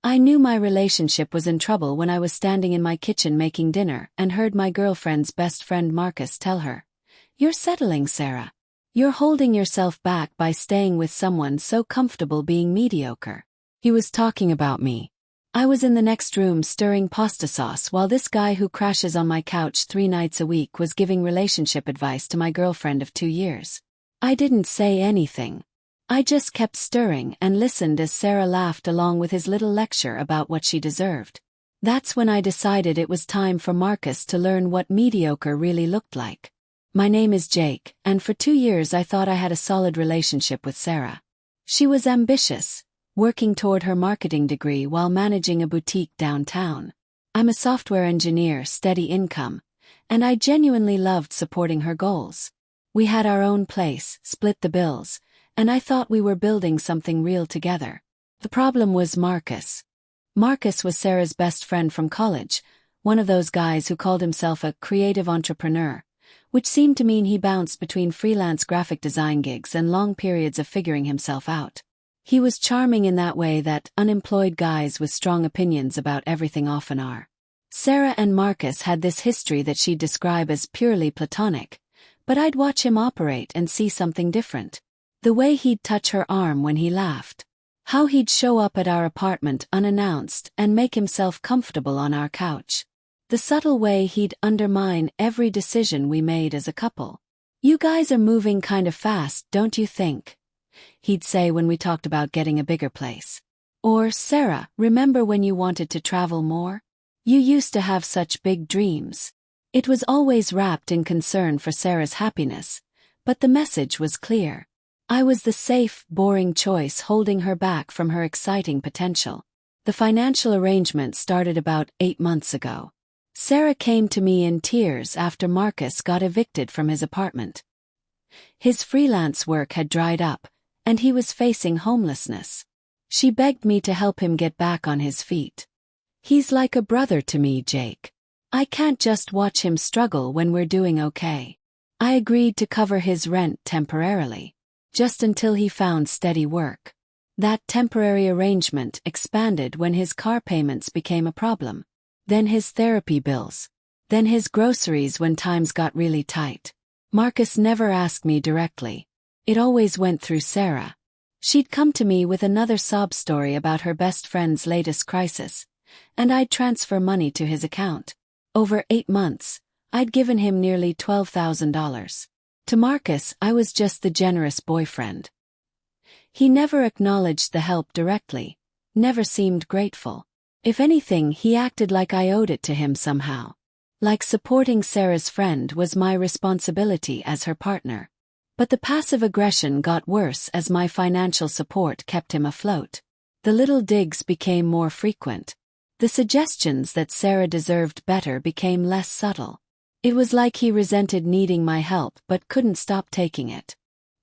I knew my relationship was in trouble when I was standing in my kitchen making dinner and heard my girlfriend's best friend Marcus tell her, "You're settling, Sarah. You're holding yourself back by staying with someone so comfortable being mediocre." He was talking about me. I was in the next room stirring pasta sauce while this guy who crashes on my couch 3 nights a week was giving relationship advice to my girlfriend of 2 years. I didn't say anything. I just kept stirring and listened as Sarah laughed along with his little lecture about what she deserved. That's when I decided it was time for Marcus to learn what mediocre really looked like. My name is Jake, and for 2 years I thought I had a solid relationship with Sarah. She was ambitious, working toward her marketing degree while managing a boutique downtown. I'm a software engineer, steady income, and I genuinely loved supporting her goals. We had our own place, split the bills, and I thought we were building something real together. The problem was Marcus. Marcus was Sarah's best friend from college, one of those guys who called himself a creative entrepreneur, which seemed to mean he bounced between freelance graphic design gigs and long periods of figuring himself out. He was charming in that way that unemployed guys with strong opinions about everything often are. Sarah and Marcus had this history that she'd describe as purely platonic, but I'd watch him operate and see something different. The way he'd touch her arm when he laughed. How he'd show up at our apartment unannounced and make himself comfortable on our couch. The subtle way he'd undermine every decision we made as a couple. "You guys are moving kind of fast, don't you think?" he'd say when we talked about getting a bigger place. Or, "Sarah, remember when you wanted to travel more? You used to have such big dreams." It was always wrapped in concern for Sarah's happiness, but the message was clear. I was the safe, boring choice holding her back from her exciting potential. The financial arrangement started about 8 months ago. Sarah came to me in tears after Marcus got evicted from his apartment. His freelance work had dried up, and he was facing homelessness. She begged me to help him get back on his feet. "He's like a brother to me, Jake. I can't just watch him struggle when we're doing okay." I agreed to cover his rent temporarily, just until he found steady work. That temporary arrangement expanded when his car payments became a problem. Then his therapy bills. Then his groceries when times got really tight. Marcus never asked me directly. It always went through Sarah. She'd come to me with another sob story about her best friend's latest crisis, and I'd transfer money to his account. Over 8 months, I'd given him nearly $12,000. To Marcus, I was just the generous boyfriend. He never acknowledged the help directly, never seemed grateful. If anything, he acted like I owed it to him somehow. Like supporting Sarah's friend was my responsibility as her partner. But the passive aggression got worse as my financial support kept him afloat. The little digs became more frequent. The suggestions that Sarah deserved better became less subtle. It was like he resented needing my help but couldn't stop taking it.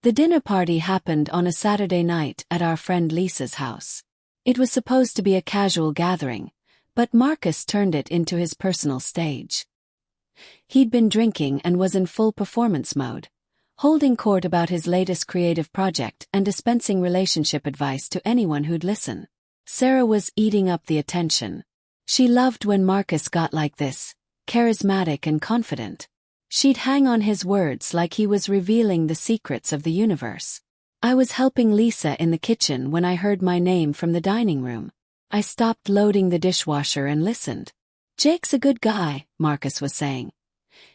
The dinner party happened on a Saturday night at our friend Lisa's house. It was supposed to be a casual gathering, but Marcus turned it into his personal stage. He'd been drinking and was in full performance mode, holding court about his latest creative project and dispensing relationship advice to anyone who'd listen. Sarah was eating up the attention. She loved when Marcus got like this, charismatic and confident. She'd hang on his words like he was revealing the secrets of the universe. I was helping Lisa in the kitchen when I heard my name from the dining room. I stopped loading the dishwasher and listened. "Jake's a good guy," Marcus was saying,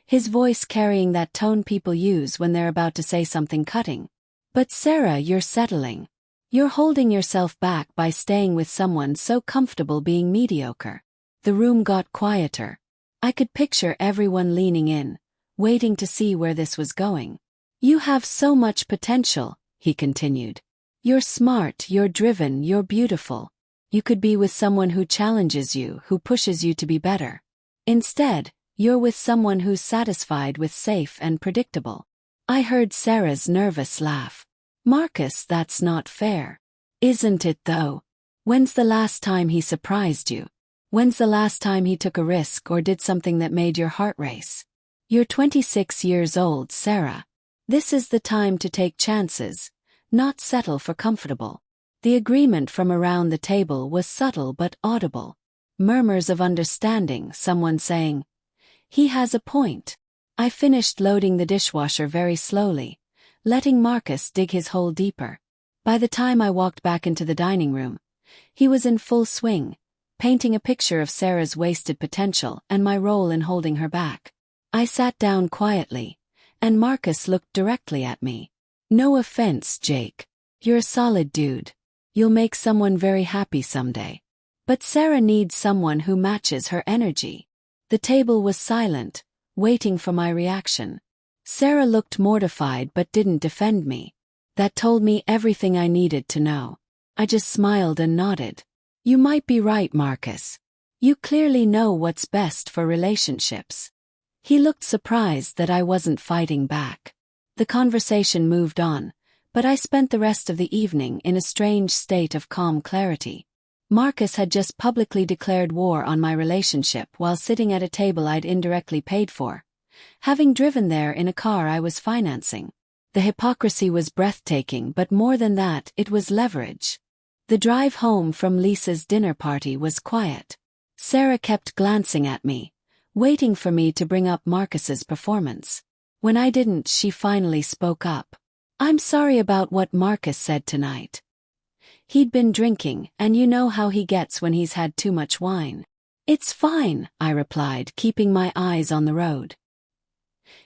his voice carrying that tone people use when they're about to say something cutting. "But Sarah, you're settling. You're holding yourself back by staying with someone so comfortable being mediocre." The room got quieter. I could picture everyone leaning in, waiting to see where this was going. "You have so much potential," he continued. "You're smart, you're driven, you're beautiful. You could be with someone who challenges you, who pushes you to be better. Instead, you're with someone who's satisfied with safe and predictable." I heard Sarah's nervous laugh. "Marcus, that's not fair." "Isn't it though? When's the last time he surprised you? When's the last time he took a risk or did something that made your heart race? You're 26 years old, Sarah. This is the time to take chances, not settle for comfortable." The agreement from around the table was subtle but audible. Murmurs of understanding, someone saying, "He has a point." I finished loading the dishwasher very slowly, letting Marcus dig his hole deeper. By the time I walked back into the dining room, he was in full swing, painting a picture of Sarah's wasted potential and my role in holding her back. I sat down quietly, and Marcus looked directly at me. "No offense, Jake. You're a solid dude. You'll make someone very happy someday. But Sarah needs someone who matches her energy." The table was silent, waiting for my reaction. Sarah looked mortified but didn't defend me. That told me everything I needed to know. I just smiled and nodded. "You might be right, Marcus. You clearly know what's best for relationships." He looked surprised that I wasn't fighting back. The conversation moved on, but I spent the rest of the evening in a strange state of calm clarity. Marcus had just publicly declared war on my relationship while sitting at a table I'd indirectly paid for, having driven there in a car I was financing. The hypocrisy was breathtaking, but more than that, it was leverage. The drive home from Lisa's dinner party was quiet. Sarah kept glancing at me, waiting for me to bring up Marcus's performance. When I didn't, she finally spoke up. "I'm sorry about what Marcus said tonight. He'd been drinking, and you know how he gets when he's had too much wine." "It's fine," I replied, keeping my eyes on the road.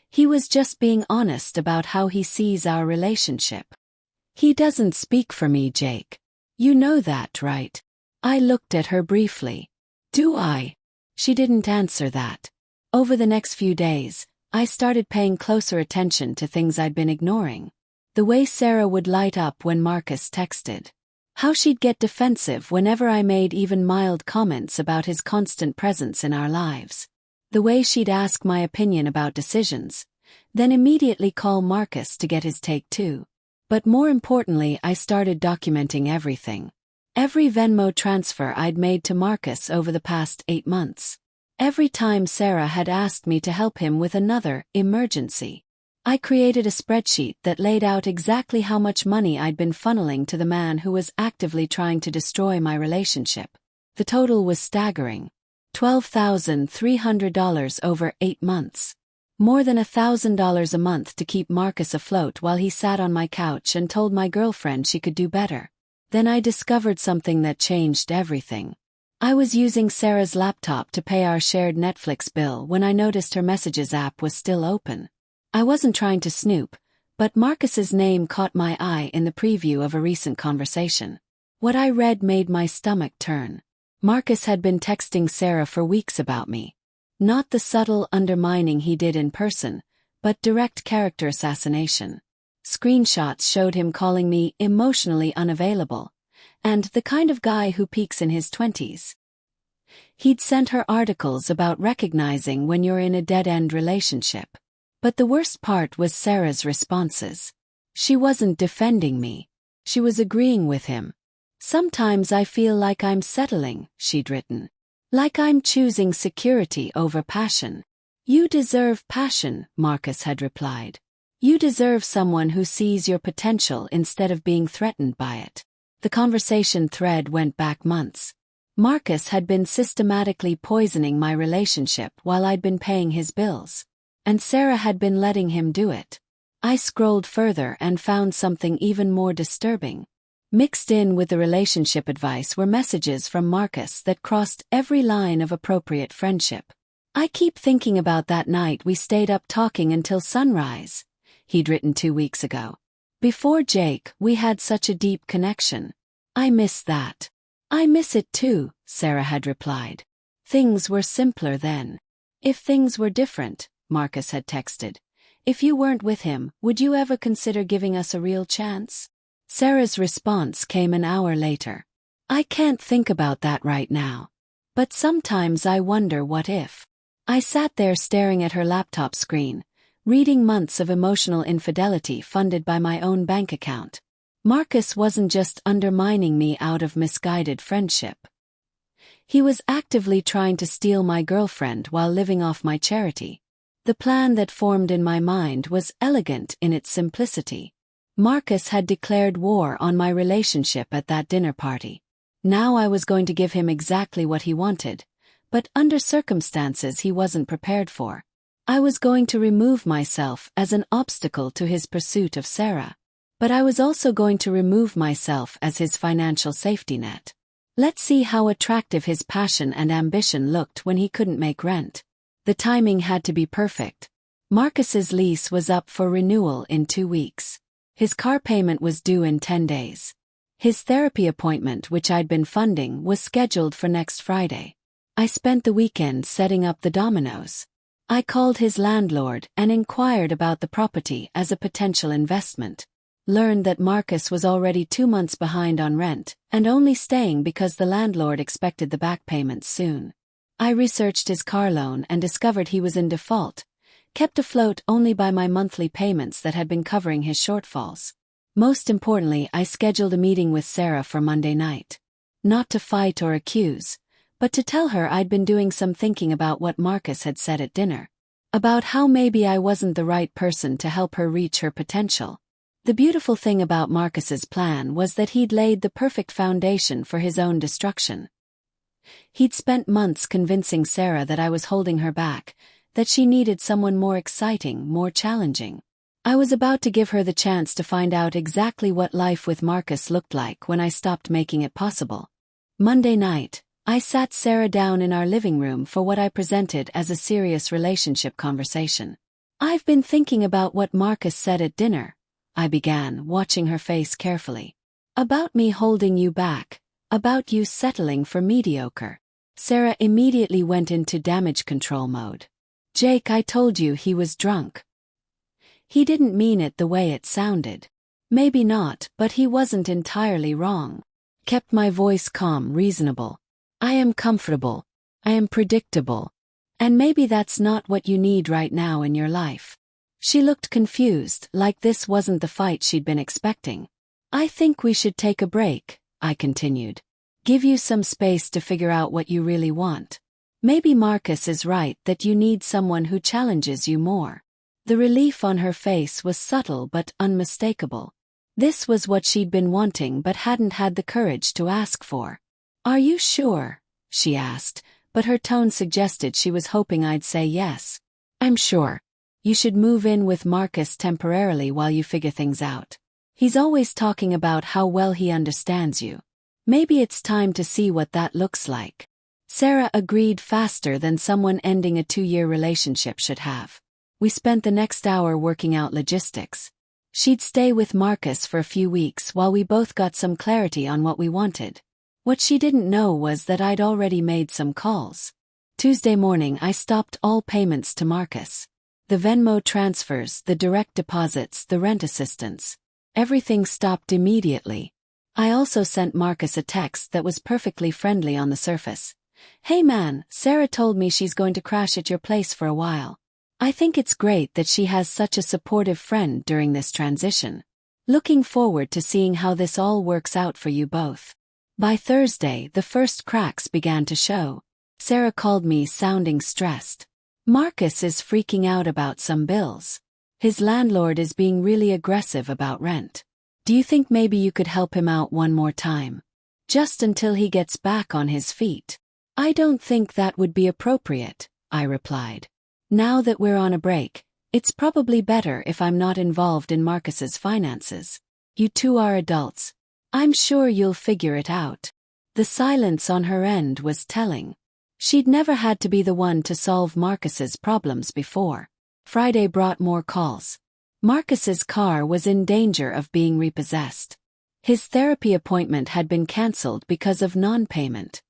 "He was just being honest about how he sees our relationship." "He doesn't speak for me, Jake. You know that, right?" I looked at her briefly. "Do I?" She didn't answer that. Over the next few days, I started paying closer attention to things I'd been ignoring. The way Sarah would light up when Marcus texted. How she'd get defensive whenever I made even mild comments about his constant presence in our lives. The way she'd ask my opinion about decisions, then immediately call Marcus to get his take too. But more importantly, I started documenting everything. Every Venmo transfer I'd made to Marcus over the past 8 months. Every time Sarah had asked me to help him with another emergency. I created a spreadsheet that laid out exactly how much money I'd been funneling to the man who was actively trying to destroy my relationship. The total was staggering. $12,300 over 8 months. More than $1,000 a month to keep Marcus afloat while he sat on my couch and told my girlfriend she could do better. Then I discovered something that changed everything. I was using Sarah's laptop to pay our shared Netflix bill when I noticed her messages app was still open. I wasn't trying to snoop, but Marcus's name caught my eye in the preview of a recent conversation. What I read made my stomach turn. Marcus had been texting Sarah for weeks about me. Not the subtle undermining he did in person, but direct character assassination. Screenshots showed him calling me emotionally unavailable, and the kind of guy who peaks in his 20s. He'd sent her articles about recognizing when you're in a dead-end relationship. But the worst part was Sarah's responses. She wasn't defending me. She was agreeing with him. "Sometimes I feel like I'm settling," she'd written. "Like I'm choosing security over passion." "You deserve passion," Marcus had replied. "You deserve someone who sees your potential instead of being threatened by it." The conversation thread went back months. Marcus had been systematically poisoning my relationship while I'd been paying his bills. And Sarah had been letting him do it. I scrolled further and found something even more disturbing. Mixed in with the relationship advice were messages from Marcus that crossed every line of appropriate friendship. "I keep thinking about that night we stayed up talking until sunrise," he'd written 2 weeks ago. "Before Jake, we had such a deep connection. I miss that." "I miss it too," Sarah had replied. "Things were simpler then." "If things were different," Marcus had texted. "If you weren't with him, would you ever consider giving us a real chance?" Sarah's response came an hour later. "I can't think about that right now. But sometimes I wonder what if." I sat there staring at her laptop screen, reading months of emotional infidelity funded by my own bank account. Marcus wasn't just undermining me out of misguided friendship. He was actively trying to steal my girlfriend while living off my charity. The plan that formed in my mind was elegant in its simplicity. Marcus had declared war on my relationship at that dinner party. Now I was going to give him exactly what he wanted, but under circumstances he wasn't prepared for. I was going to remove myself as an obstacle to his pursuit of Sarah. But I was also going to remove myself as his financial safety net. Let's see how attractive his passion and ambition looked when he couldn't make rent. The timing had to be perfect. Marcus's lease was up for renewal in 2 weeks. His car payment was due in 10 days. His therapy appointment, which I'd been funding, was scheduled for next Friday. I spent the weekend setting up the dominoes. I called his landlord and inquired about the property as a potential investment. Learned that Marcus was already 2 months behind on rent and only staying because the landlord expected the back payments soon. I researched his car loan and discovered he was in default, kept afloat only by my monthly payments that had been covering his shortfalls. Most importantly, I scheduled a meeting with Sarah for Monday night. Not to fight or accuse, but to tell her I'd been doing some thinking about what Marcus had said at dinner. About how maybe I wasn't the right person to help her reach her potential. The beautiful thing about Marcus's plan was that he'd laid the perfect foundation for his own destruction. He'd spent months convincing Sarah that I was holding her back, that she needed someone more exciting, more challenging. I was about to give her the chance to find out exactly what life with Marcus looked like when I stopped making it possible. Monday night, I sat Sarah down in our living room for what I presented as a serious relationship conversation. "I've been thinking about what Marcus said at dinner," I began, watching her face carefully. "About me holding you back, about you settling for mediocre." Sarah immediately went into damage control mode. "Jake, I told you he was drunk." He didn't mean it the way it sounded. Maybe not, but he wasn't entirely wrong. Kept my voice calm, reasonable. "I am comfortable. I am predictable. And maybe that's not what you need right now in your life." She looked confused, like this wasn't the fight she'd been expecting. "I think we should take a break," I continued. "Give you some space to figure out what you really want. Maybe Marcus is right that you need someone who challenges you more." The relief on her face was subtle but unmistakable. This was what she'd been wanting but hadn't had the courage to ask for. "Are you sure?" she asked, but her tone suggested she was hoping I'd say yes. "I'm sure. You should move in with Marcus temporarily while you figure things out. He's always talking about how well he understands you. Maybe it's time to see what that looks like." Sarah agreed faster than someone ending a 2-year relationship should have. We spent the next hour working out logistics. She'd stay with Marcus for a few weeks while we both got some clarity on what we wanted. What she didn't know was that I'd already made some calls. Tuesday morning I stopped all payments to Marcus. The Venmo transfers, the direct deposits, the rent assistance. Everything stopped immediately. I also sent Marcus a text that was perfectly friendly on the surface. "Hey man, Sarah told me she's going to crash at your place for a while. I think it's great that she has such a supportive friend during this transition. Looking forward to seeing how this all works out for you both." By Thursday, the first cracks began to show. Sarah called me sounding stressed. "Marcus is freaking out about some bills. His landlord is being really aggressive about rent. Do you think maybe you could help him out one more time? Just until he gets back on his feet." "I don't think that would be appropriate," I replied. "Now that we're on a break, it's probably better if I'm not involved in Marcus's finances. You two are adults. I'm sure you'll figure it out." The silence on her end was telling. She'd never had to be the one to solve Marcus's problems before. Friday brought more calls. Marcus's car was in danger of being repossessed. His therapy appointment had been cancelled because of non-payment.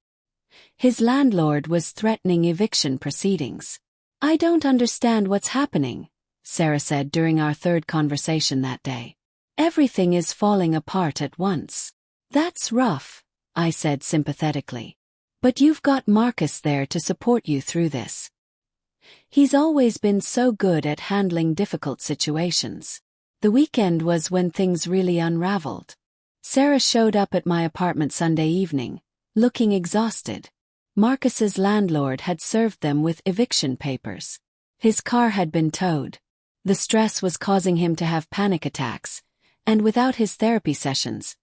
His landlord was threatening eviction proceedings. "I don't understand what's happening," Sarah said during our third conversation that day. "Everything is falling apart at once." "That's rough," I said sympathetically. "But you've got Marcus there to support you through this. He's always been so good at handling difficult situations." The weekend was when things really unraveled. Sarah showed up at my apartment Sunday evening, looking exhausted. Marcus's landlord had served them with eviction papers. His car had been towed. The stress was causing him to have panic attacks, And without his therapy sessions,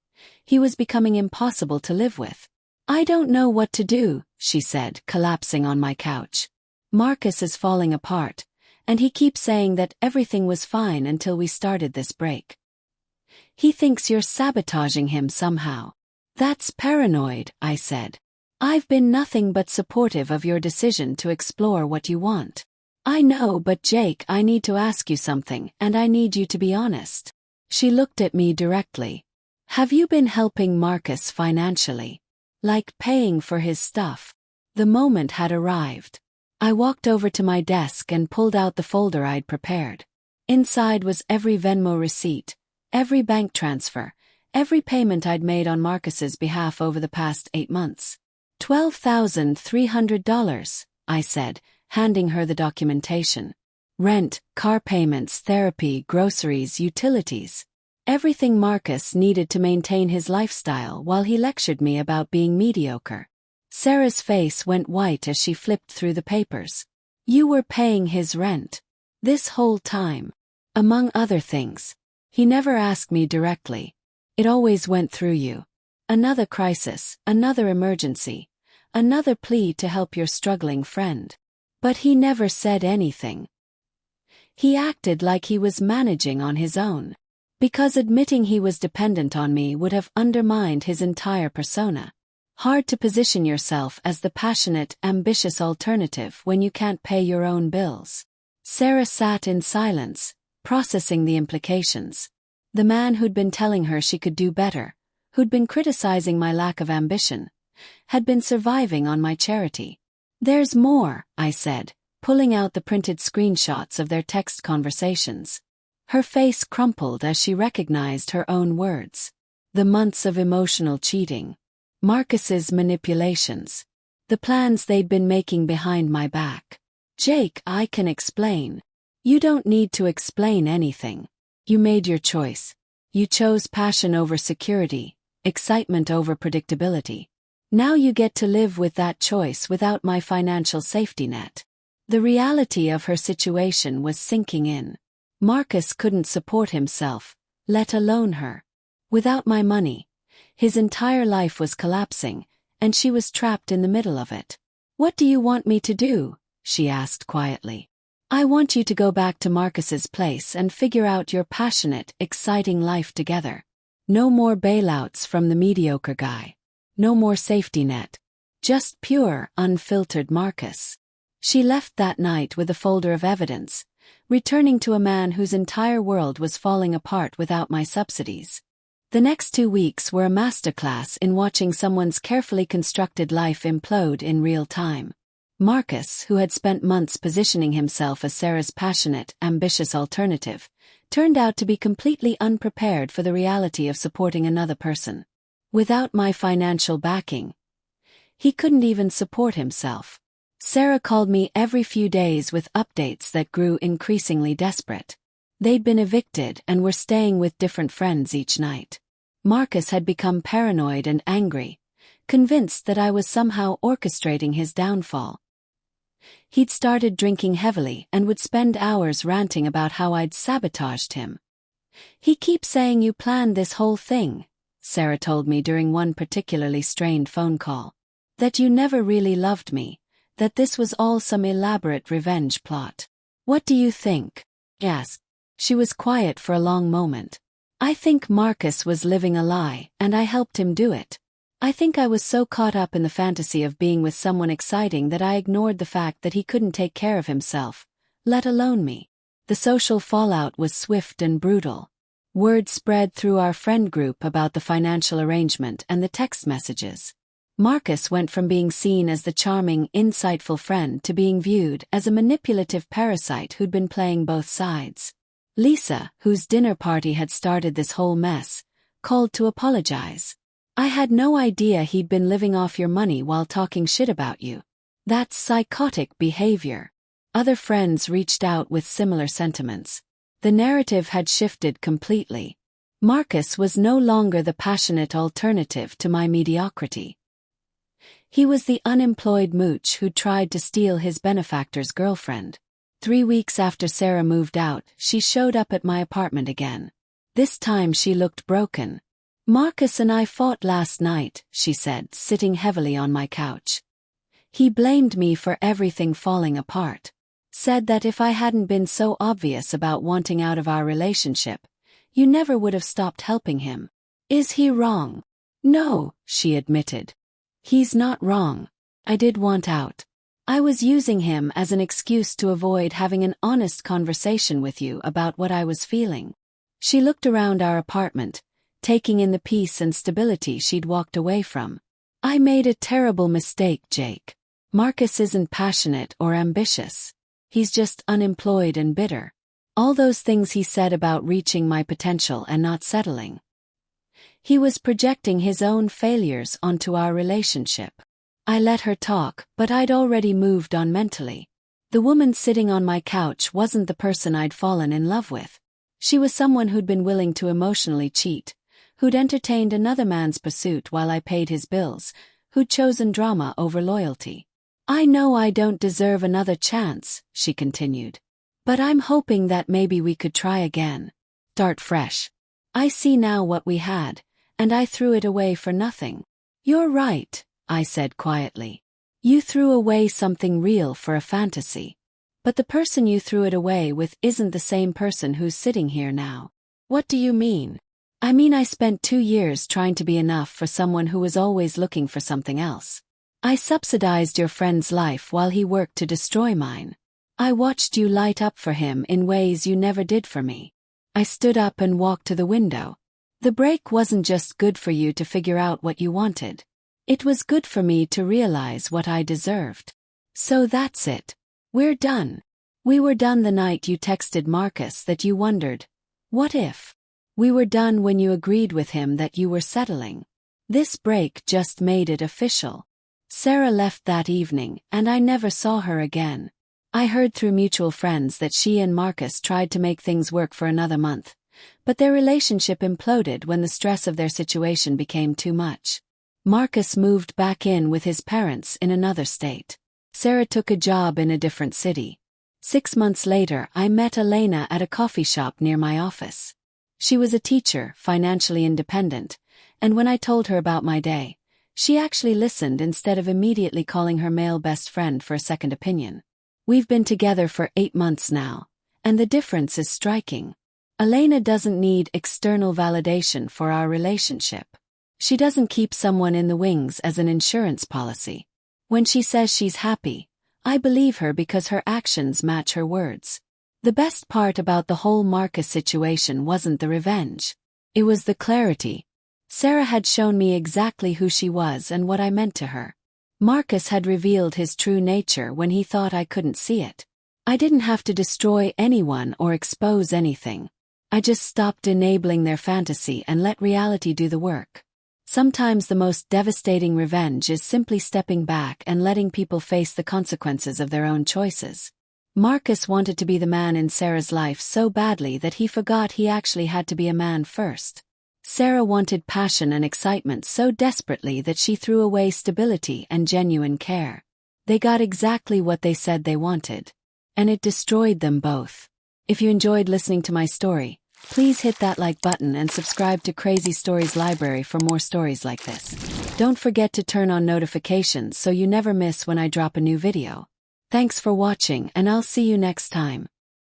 he was becoming impossible to live with. "I don't know what to do," she said, collapsing on my couch. "Marcus is falling apart, and he keeps saying that everything was fine until we started this break. He thinks you're sabotaging him somehow." "That's paranoid," I said. "I've been nothing but supportive of your decision to explore what you want." "I know, but Jake, I need to ask you something, and I need you to be honest." She looked at me directly. "Have you been helping Marcus financially? Like paying for his stuff?" The moment had arrived. I walked over to my desk and pulled out the folder I'd prepared. Inside was every Venmo receipt, every bank transfer, every payment I'd made on Marcus's behalf over the past 8 months. $12,300, I said, handing her the documentation. Rent, car payments, therapy, groceries, utilities. Everything Marcus needed to maintain his lifestyle while he lectured me about being mediocre. Sarah's face went white as she flipped through the papers. "You were paying his rent this whole time." "Among other things. He never asked me directly. It always went through you. Another crisis, another emergency, another plea to help your struggling friend. But he never said anything. He acted like he was managing on his own. Because admitting he was dependent on me would have undermined his entire persona. Hard to position yourself as the passionate, ambitious alternative when you can't pay your own bills." Sarah sat in silence, processing the implications. The man who'd been telling her she could do better, who'd been criticizing my lack of ambition, had been surviving on my charity. "There's more," I said, pulling out the printed screenshots of their text conversations. Her face crumpled as she recognized her own words. The months of emotional cheating. Marcus's manipulations. The plans they'd been making behind my back. "Jake, I can explain." "You don't need to explain anything. You made your choice. You chose passion over security, excitement over predictability. Now you get to live with that choice without my financial safety net." The reality of her situation was sinking in. Marcus couldn't support himself, let alone her. Without my money, his entire life was collapsing, and she was trapped in the middle of it. "What do you want me to do?" she asked quietly. "I want you to go back to Marcus's place and figure out your passionate, exciting life together. No more bailouts from the mediocre guy. No more safety net. Just pure, unfiltered Marcus." She left that night with a folder of evidence, returning to a man whose entire world was falling apart without my subsidies. The next 2 weeks were a masterclass in watching someone's carefully constructed life implode in real time. Marcus, who had spent months positioning himself as Sarah's passionate, ambitious alternative, turned out to be completely unprepared for the reality of supporting another person. Without my financial backing, he couldn't even support himself. Sarah called me every few days with updates that grew increasingly desperate. They'd been evicted and were staying with different friends each night. Marcus had become paranoid and angry, convinced that I was somehow orchestrating his downfall. He'd started drinking heavily and would spend hours ranting about how I'd sabotaged him. "He keeps saying you planned this whole thing," Sarah told me during one particularly strained phone call. "That you never really loved me. That this was all some elaborate revenge plot. What do you think?" Yes. She was quiet for a long moment. "I think Marcus was living a lie, and I helped him do it. I think I was so caught up in the fantasy of being with someone exciting that I ignored the fact that he couldn't take care of himself, let alone me." The social fallout was swift and brutal. Word spread through our friend group about the financial arrangement and the text messages. Marcus went from being seen as the charming, insightful friend to being viewed as a manipulative parasite who'd been playing both sides. Lisa, whose dinner party had started this whole mess, called to apologize. "I had no idea he'd been living off your money while talking shit about you. That's psychotic behavior." Other friends reached out with similar sentiments. The narrative had shifted completely. Marcus was no longer the passionate alternative to my mediocrity. He was the unemployed mooch who tried to steal his benefactor's girlfriend. 3 weeks after Sarah moved out, she showed up at my apartment again. This time she looked broken. "Marcus and I fought last night," she said, sitting heavily on my couch. "He blamed me for everything falling apart. Said that if I hadn't been so obvious about wanting out of our relationship, you never would have stopped helping him. Is he wrong?" "No," she admitted. "He's not wrong. I did want out. I was using him as an excuse to avoid having an honest conversation with you about what I was feeling." She looked around our apartment, taking in the peace and stability she'd walked away from. "I made a terrible mistake, Jake. Marcus isn't passionate or ambitious. He's just unemployed and bitter. All those things he said about reaching my potential and not settling. He was projecting his own failures onto our relationship." I let her talk, but I'd already moved on mentally. The woman sitting on my couch wasn't the person I'd fallen in love with. She was someone who'd been willing to emotionally cheat, who'd entertained another man's pursuit while I paid his bills, who'd chosen drama over loyalty. "I know I don't deserve another chance," she continued. "But I'm hoping that maybe we could try again. Start fresh. I see now what we had, and I threw it away for nothing." "You're right," I said quietly. "You threw away something real for a fantasy. But the person you threw it away with isn't the same person who's sitting here now." "What do you mean?" "I mean I spent 2 years trying to be enough for someone who was always looking for something else. I subsidized your friend's life while he worked to destroy mine. I watched you light up for him in ways you never did for me." I stood up and walked to the window. "The break wasn't just good for you to figure out what you wanted. It was good for me to realize what I deserved. So that's it. We're done. We were done the night you texted Marcus that you wondered, what if? We were done when you agreed with him that you were settling. This break just made it official." Sarah left that evening, and I never saw her again. I heard through mutual friends that she and Marcus tried to make things work for another month, but their relationship imploded when the stress of their situation became too much. Marcus moved back in with his parents in another state. Sarah took a job in a different city. 6 months later, I met Elena at a coffee shop near my office. She was a teacher, financially independent, and when I told her about my day, she actually listened instead of immediately calling her male best friend for a second opinion. We've been together for 8 months now, and the difference is striking. Elena doesn't need external validation for our relationship. She doesn't keep someone in the wings as an insurance policy. When she says she's happy, I believe her because her actions match her words. The best part about the whole Marcus situation wasn't the revenge. It was the clarity. Sarah had shown me exactly who she was and what I meant to her. Marcus had revealed his true nature when he thought I couldn't see it. I didn't have to destroy anyone or expose anything. I just stopped enabling their fantasy and let reality do the work. Sometimes the most devastating revenge is simply stepping back and letting people face the consequences of their own choices. Marcus wanted to be the man in Sarah's life so badly that he forgot he actually had to be a man first. Sarah wanted passion and excitement so desperately that she threw away stability and genuine care. They got exactly what they said they wanted. And it destroyed them both. If you enjoyed listening to my story, please hit that like button and subscribe to Crazy Stories Library for more stories like this. Don't forget to turn on notifications so you never miss when I drop a new video. Thanks for watching, and I'll see you next time.